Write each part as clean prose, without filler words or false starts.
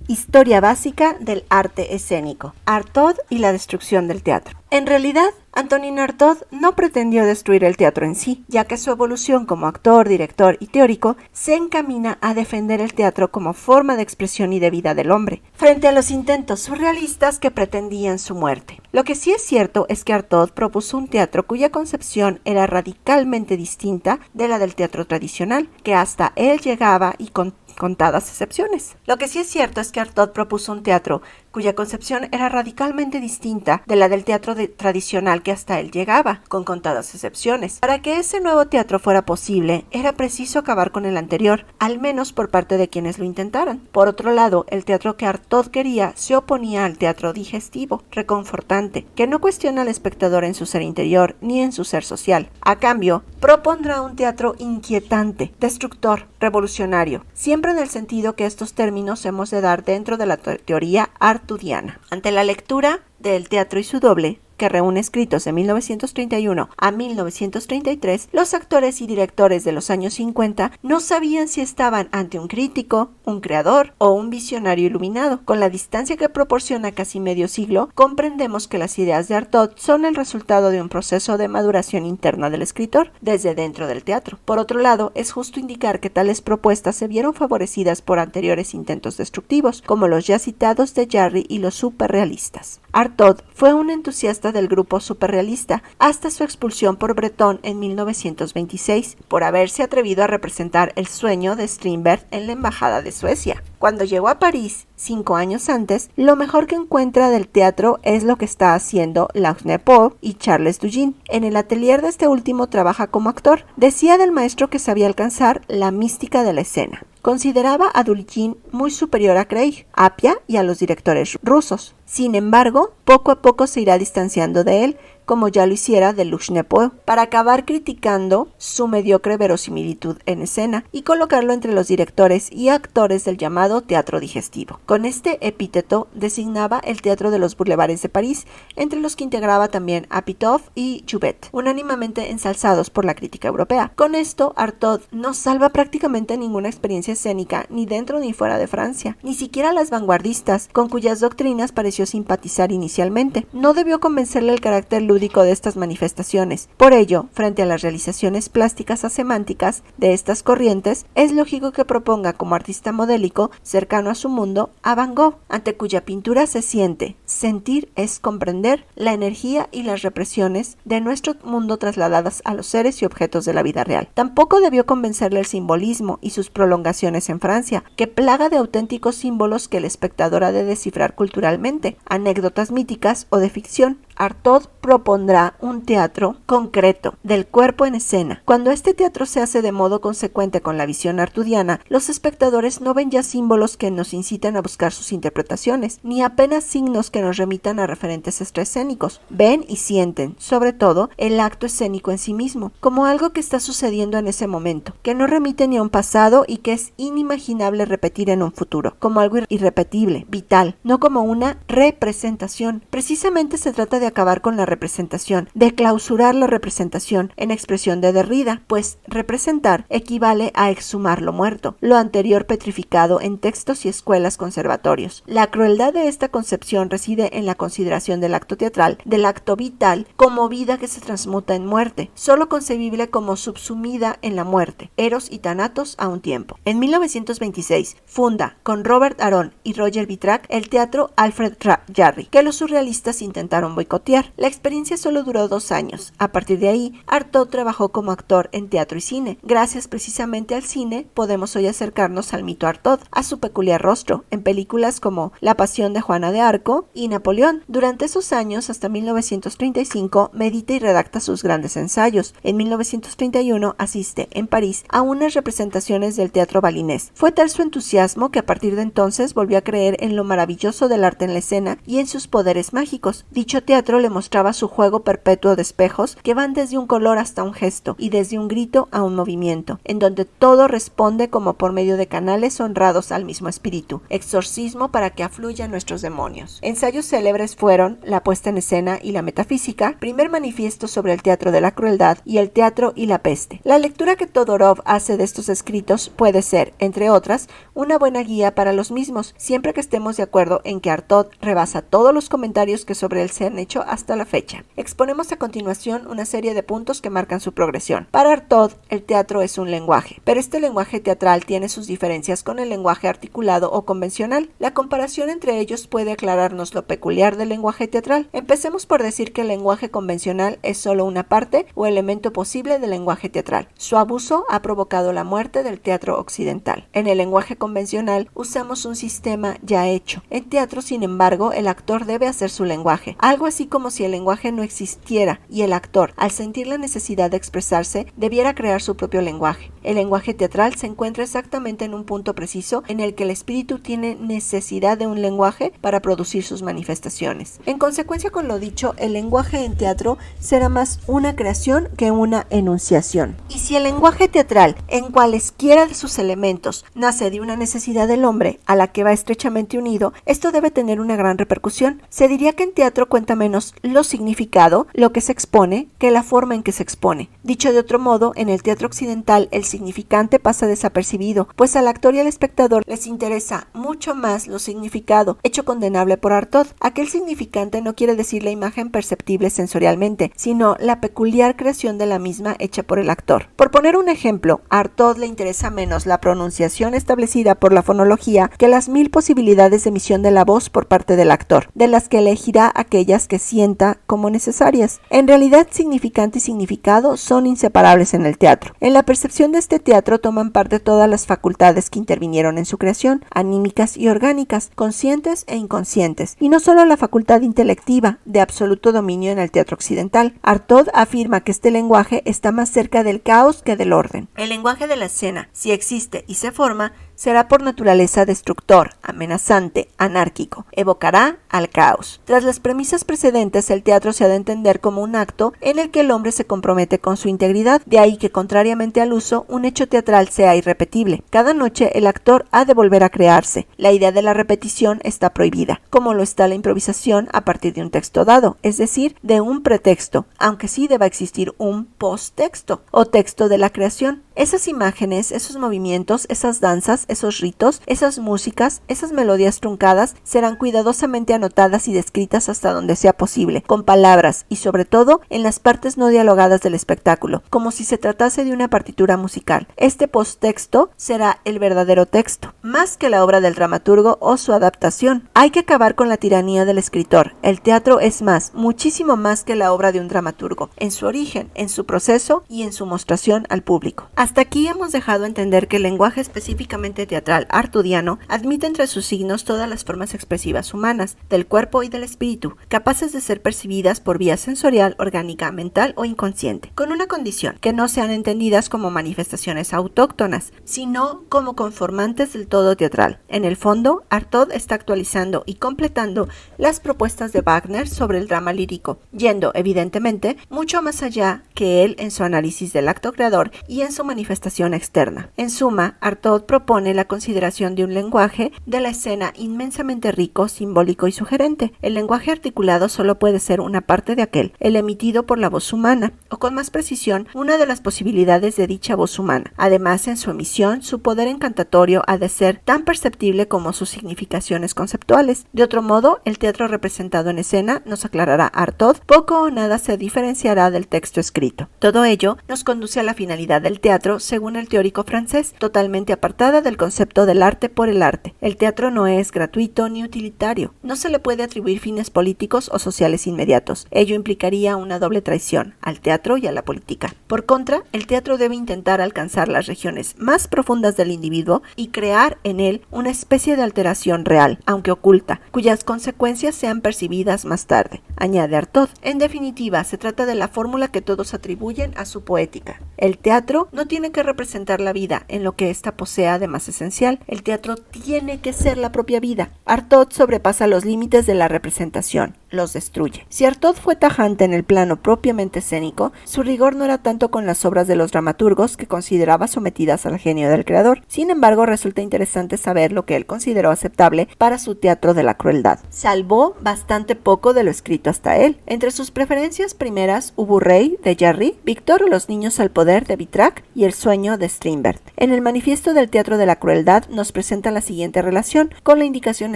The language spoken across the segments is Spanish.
Historia básica del arte escénico, Artaud y la destrucción del teatro. En realidad, Antonin Artaud no pretendió destruir el teatro en sí, ya que su evolución como actor, director y teórico se encamina a defender el teatro como forma de expresión y de vida del hombre, frente a los intentos surrealistas que pretendían su muerte. Lo que sí es cierto es que Artaud propuso un teatro cuya concepción era radicalmente distinta de la del teatro tradicional, que hasta él llegaba y con contadas excepciones. Lo que sí es cierto es que Artaud propuso un teatro cuya concepción era radicalmente distinta de la del teatro tradicional que hasta él llegaba, con contadas excepciones. Para que ese nuevo teatro fuera posible, era preciso acabar con el anterior, al menos por parte de quienes lo intentaran. Por otro lado, el teatro que Artaud quería se oponía al teatro digestivo, reconfortante, que no cuestiona al espectador en su ser interior ni en su ser social. A cambio, propondrá un teatro inquietante, destructor, revolucionario, siempre en el sentido que estos términos hemos de dar dentro de la teoría artudiana. Ante la lectura del Teatro y su doble, que reúne escritos de 1931 a 1933, los actores y directores de los años 50 no sabían si estaban ante un crítico, un creador o un visionario iluminado. Con la distancia que proporciona casi medio siglo, comprendemos que las ideas de Artaud son el resultado de un proceso de maduración interna del escritor, desde dentro del teatro. Por otro lado, es justo indicar que tales propuestas se vieron favorecidas por anteriores intentos destructivos, como los ya citados de Jarry y los superrealistas. Artaud fue un entusiasta del grupo superrealista hasta su expulsión por Breton en 1926 por haberse atrevido a representar el sueño de Strindberg en la embajada de Suecia. Cuando llegó a París 5 años antes, lo mejor que encuentra del teatro es lo que está haciendo Lausne-Poe y Charles Dullin. En el atelier de este último trabaja como actor. Decía del maestro que sabía alcanzar la mística de la escena. Consideraba a Dullin muy superior a Craig, Appia y a los directores rusos. Sin embargo, poco a poco se irá distanciando de él, como ya lo hiciera de Lausne-Poe, para acabar criticando su mediocre verosimilitud en escena y colocarlo entre los directores y actores del llamado teatro digestivo. Con este epíteto designaba el teatro de los bulevares de París, entre los que integraba también a Pitov y Jouvet, unánimemente ensalzados por la crítica europea. Con esto, Artaud no salva prácticamente ninguna experiencia escénica ni dentro ni fuera de Francia, ni siquiera las vanguardistas, con cuyas doctrinas pareció simpatizar inicialmente. No debió convencerle el carácter lúdico de estas manifestaciones. Por ello, frente a las realizaciones plásticas asemánticas de estas corrientes, es lógico que proponga como artista modélico, cercano a su mundo, a Van Gogh, ante cuya pintura se siente. Sentir es comprender la energía y las represiones de nuestro mundo trasladadas a los seres y objetos de la vida real. Tampoco debió convencerle el simbolismo y sus prolongaciones en Francia, que plaga de auténticos símbolos que el espectador ha de descifrar culturalmente, anécdotas míticas o de ficción. Artaud propondrá un teatro concreto, del cuerpo en escena. Cuando este teatro se hace de modo consecuente con la visión artudiana, los espectadores no ven ya símbolos que nos incitan a buscar sus interpretaciones, ni apenas signos que nos remitan a referentes extraescénicos. Ven y sienten, sobre todo, el acto escénico en sí mismo, como algo que está sucediendo en ese momento, que no remite ni a un pasado y que es inimaginable repetir en un futuro, como algo irrepetible, vital, no como una representación. Precisamente se trata de acabar con la representación, de clausurar la representación, en expresión de Derrida, pues representar equivale a exhumar lo muerto, lo anterior petrificado en textos y escuelas conservatorios. La crueldad de esta concepción reside en la consideración del acto teatral, del acto vital, como vida que se transmuta en muerte, solo concebible como subsumida en la muerte, eros y thanatos a un tiempo. En 1926 funda, con Robert Aron y Roger Vitrac, el teatro Alfred Jarry, que los surrealistas intentaron boicotear. La experiencia solo duró 2 años. A partir de ahí, Artaud trabajó como actor en teatro y cine. Gracias precisamente al cine, podemos hoy acercarnos al mito Artaud, a su peculiar rostro, en películas como La Pasión de Juana de Arco y Napoleón. Durante esos años, hasta 1935, medita y redacta sus grandes ensayos. En 1931 asiste, en París, a unas representaciones del teatro balinés. Fue tal su entusiasmo que a partir de entonces volvió a creer en lo maravilloso del arte en la escena y en sus poderes mágicos. Dicho teatro le mostraba su juego perpetuo de espejos que van desde un color hasta un gesto y desde un grito a un movimiento, en donde todo responde como por medio de canales honrados al mismo espíritu, exorcismo para que afluyan nuestros demonios. Ensayo ensayos célebres fueron La puesta en escena y la metafísica, Primer manifiesto sobre el teatro de la crueldad y El teatro y la peste. La lectura que Todorov hace de estos escritos puede ser, entre otras, una buena guía para los mismos, siempre que estemos de acuerdo en que Artaud rebasa todos los comentarios que sobre él se han hecho hasta la fecha. Exponemos a continuación una serie de puntos que marcan su progresión. Para Artaud, el teatro es un lenguaje, pero este lenguaje teatral tiene sus diferencias con el lenguaje articulado o convencional. La comparación entre ellos puede aclararnos lo peculiar del lenguaje teatral. Empecemos por decir que el lenguaje convencional es solo una parte o elemento posible del lenguaje teatral. Su abuso ha provocado la muerte del teatro occidental. En el lenguaje convencional usamos un sistema ya hecho. En teatro, sin embargo, el actor debe hacer su lenguaje, algo así como si el lenguaje no existiera y el actor, al sentir la necesidad de expresarse, debiera crear su propio lenguaje. El lenguaje teatral se encuentra exactamente en un punto preciso en el que el espíritu tiene necesidad de un lenguaje para producir sus manifestaciones. En consecuencia con lo dicho, el lenguaje en teatro será más una creación que una enunciación. Y si el lenguaje teatral, en cualesquiera de sus elementos, nace de una necesidad del hombre a la que va estrechamente unido, esto debe tener una gran repercusión. Se diría que en teatro cuenta menos lo significado, lo que se expone, que la forma en que se expone. Dicho de otro modo, en el teatro occidental el significante pasa desapercibido, pues al actor y al espectador les interesa mucho más lo significado, hecho condenable por Artaud. Aquel significante no quiere decir la imagen perceptible sensorialmente, sino la peculiar creación de la misma hecha por el actor. Por poner un ejemplo, a Artaud le interesa menos la pronunciación establecida por la fonología que las 1000 posibilidades de emisión de la voz por parte del actor, de las que elegirá aquellas que sienta como necesarias. En realidad, significante y significado son inseparables en el teatro. En la percepción de este teatro toman parte todas las facultades que intervinieron en su creación, anímicas y orgánicas, conscientes e inconscientes, y no solo la facultad intelectiva, de absoluto dominio en el teatro occidental. Artaud afirma que este lenguaje está más cerca del caos que del orden. El lenguaje de la escena, si existe y se forma, será por naturaleza destructor, amenazante, anárquico, evocará al caos. Tras las premisas precedentes, el teatro se ha de entender como un acto en el que el hombre se compromete con su integridad, de ahí que, contrariamente al uso, un hecho teatral sea irrepetible. Cada noche el actor ha de volver a crearse. La idea de la repetición está prohibida, como lo está la improvisación a partir de un texto dado, es decir, de un pretexto, aunque sí deba existir un posttexto o texto de la creación. Esas imágenes, esos movimientos, esas danzas, esos ritos, esas músicas, esas melodías truncadas serán cuidadosamente anotadas y descritas hasta donde sea posible, con palabras y sobre todo en las partes no dialogadas del espectáculo, como si se tratase de una partitura musical. Este posttexto será el verdadero texto, más que la obra del dramaturgo o su adaptación. Hay que acabar con la tiranía del escritor. El teatro es más, muchísimo más que la obra de un dramaturgo, en su origen, en su proceso y en su mostración al público. Hasta aquí hemos dejado entender que el lenguaje específicamente teatral artudiano admite entre sus signos todas las formas expresivas humanas, del cuerpo y del espíritu, capaces de ser percibidas por vía sensorial, orgánica, mental o inconsciente, con una condición, que no sean entendidas como manifestaciones autóctonas, sino como conformantes del todo teatral. En el fondo, Artaud está actualizando y completando las propuestas de Wagner sobre el drama lírico, yendo, evidentemente, mucho más allá que él en su análisis del acto creador y en su manifestación externa. En suma, Artaud propone la consideración de un lenguaje de la escena inmensamente rico, simbólico y sugerente. El lenguaje articulado solo puede ser una parte de aquel, el emitido por la voz humana, o con más precisión, una de las posibilidades de dicha voz humana. Además, en su emisión, su poder encantatorio ha de ser tan perceptible como sus significaciones conceptuales. De otro modo, el teatro representado en escena, nos aclarará Artaud, poco o nada se diferenciará del texto escrito. Todo ello nos conduce a la finalidad del teatro, según el teórico francés, totalmente apartada del concepto del arte por el arte. El teatro no es gratuito ni utilitario. No se le puede atribuir fines políticos o sociales inmediatos. Ello implicaría una doble traición, al teatro y a la política. Por contra, el teatro debe intentar alcanzar las regiones más profundas del individuo y crear en él una especie de alteración real, aunque oculta, cuyas consecuencias sean percibidas más tarde, añade Artaud. En definitiva, se trata de la fórmula que todos atribuyen a su poética. El teatro no tiene que representar la vida en lo que ésta posea de más esencial. El teatro tiene que ser la propia vida. Artaud sobrepasa los límites de la representación los destruye. Si Artaud fue tajante en el plano propiamente escénico, su rigor no era tanto con las obras de los dramaturgos que consideraba sometidas al genio del creador. Sin embargo, resulta interesante saber lo que él consideró aceptable para su teatro de la crueldad. Salvó bastante poco de lo escrito hasta él. Entre sus preferencias primeras hubo Rey de Jarry, Víctor, Los niños al poder de Vitrac y El sueño de Strindberg. En el manifiesto del teatro de la crueldad nos presenta la siguiente relación, con la indicación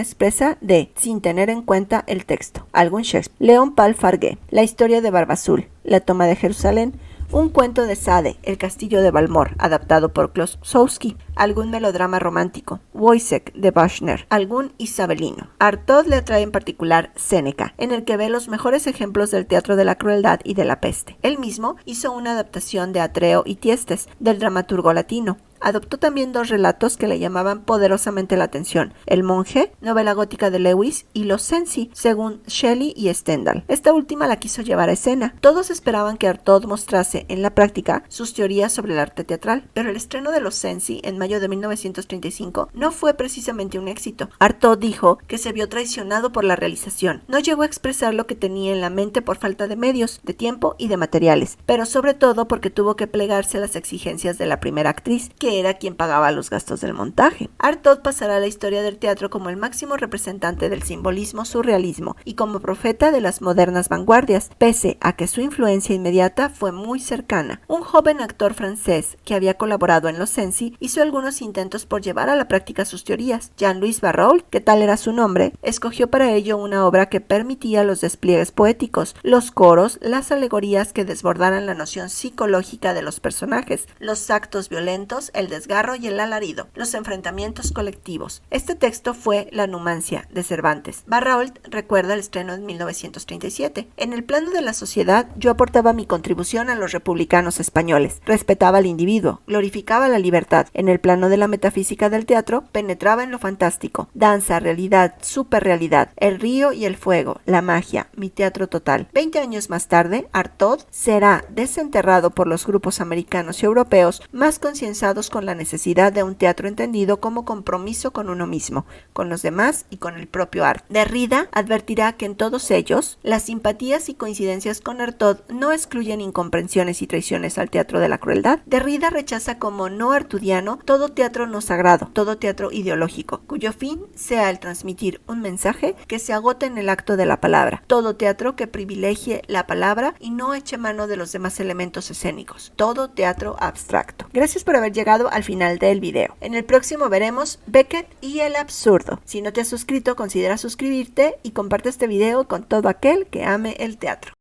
expresa de sin tener en cuenta el texto. Algún Shakespeare. León Pal Farguet, La historia de Barba Azul, La toma de Jerusalén, un cuento de Sade, El castillo de Balmor, adaptado por Klosowski, algún melodrama romántico, Wojciech de Wagner, algún isabelino. Artaud le atrae en particular Séneca, en el que ve los mejores ejemplos del teatro de la crueldad y de la peste. Él mismo hizo una adaptación de Atreo y Tiestes, del dramaturgo latino. Adoptó también dos relatos que le llamaban poderosamente la atención: El monje, novela gótica de Lewis, y Los Cenci, según Shelley y Stendhal. Esta última la quiso llevar a escena. Todos esperaban que Artaud mostrase en la práctica sus teorías sobre el arte teatral, pero el estreno de Los Cenci en mayo de 1935 no fue precisamente un éxito. Artaud dijo que se vio traicionado por la realización. No llegó a expresar lo que tenía en la mente por falta de medios, de tiempo y de materiales, pero sobre todo porque tuvo que plegarse a las exigencias de la primera actriz, que era quien pagaba los gastos del montaje. Artaud pasará a la historia del teatro como el máximo representante del simbolismo surrealismo y como profeta de las modernas vanguardias, pese a que su influencia inmediata fue muy cercana. Un joven actor francés que había colaborado en Los Cenci hizo algunos intentos por llevar a la práctica sus teorías. Jean-Louis Barrault, que tal era su nombre, escogió para ello una obra que permitía los despliegues poéticos, los coros, las alegorías que desbordaran la noción psicológica de los personajes, los actos violentos, el desgarro y el alarido, los enfrentamientos colectivos. Este texto fue La Numancia, de Cervantes. Barrault recuerda el estreno en 1937. En el plano de la sociedad, yo aportaba mi contribución a los republicanos españoles, respetaba al individuo, glorificaba la libertad. En el plano de la metafísica del teatro, penetraba en lo fantástico, danza, realidad, superrealidad, el río y el fuego, la magia, mi teatro total. 20 años más tarde, Artaud será desenterrado por los grupos americanos y europeos más concienciados con la necesidad de un teatro entendido como compromiso con uno mismo, con los demás y con el propio arte. Derrida advertirá que en todos ellos, las simpatías y coincidencias con Artaud no excluyen incomprensiones y traiciones al teatro de la crueldad. Derrida rechaza como no artudiano todo teatro no sagrado, todo teatro ideológico, cuyo fin sea el transmitir un mensaje que se agote en el acto de la palabra, todo teatro que privilegie la palabra y no eche mano de los demás elementos escénicos, todo teatro abstracto. Gracias por haber llegado al final del video. En el próximo veremos Beckett y el absurdo. Si no te has suscrito, considera suscribirte y comparte este video con todo aquel que ame el teatro.